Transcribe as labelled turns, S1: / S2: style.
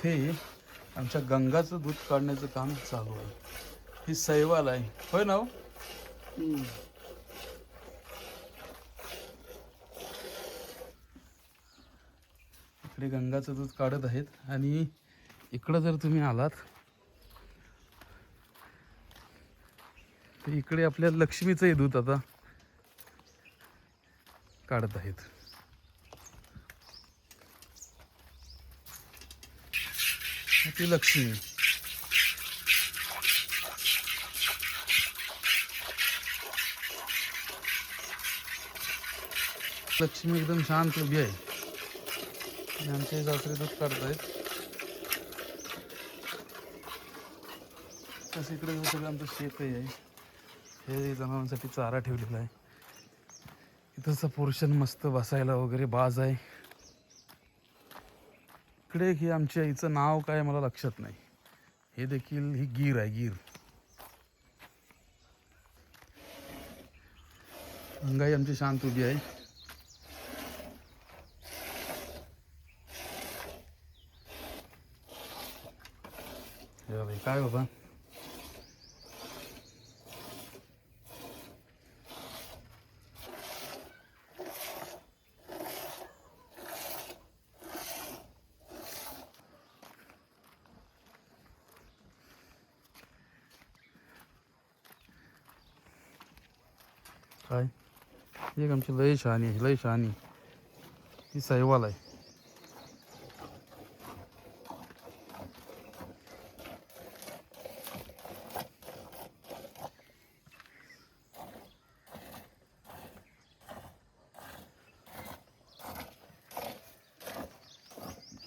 S1: हे आमच्या गंगाचं दूध काढण्याचं काम चालू आहे. ही सैवाल आहे, होय ना हो? इकडे गंगाचं दूध काढत आहेत आणि इकडं जर तुम्ही आलात तर इकडे आपल्या लक्ष्मीचंही दूध आता काढत आहेत. ती लक्ष्मी लक्ष्मी एकदम शांत उभी आहे आणि आमचे सासरे दूध काढत आहेत. तसं इकडे सगळं आमचं शेतही आहे. हे जनावरांसाठी चारा ठेवलेला आहे. इथंच पोर्शन मस्त बसायला वगैरे बाज आहे. इकडे ही आमच्या आईचं नाव काय मला लक्षात नाही. हे देखील ही गीर आहे, गीर. गंगाई आमची शांत उभी आहे. हे बाई काय बाबा, काय एक आमची लय शहाणी आहे, लय शहाणी. ही सैवाल आहे.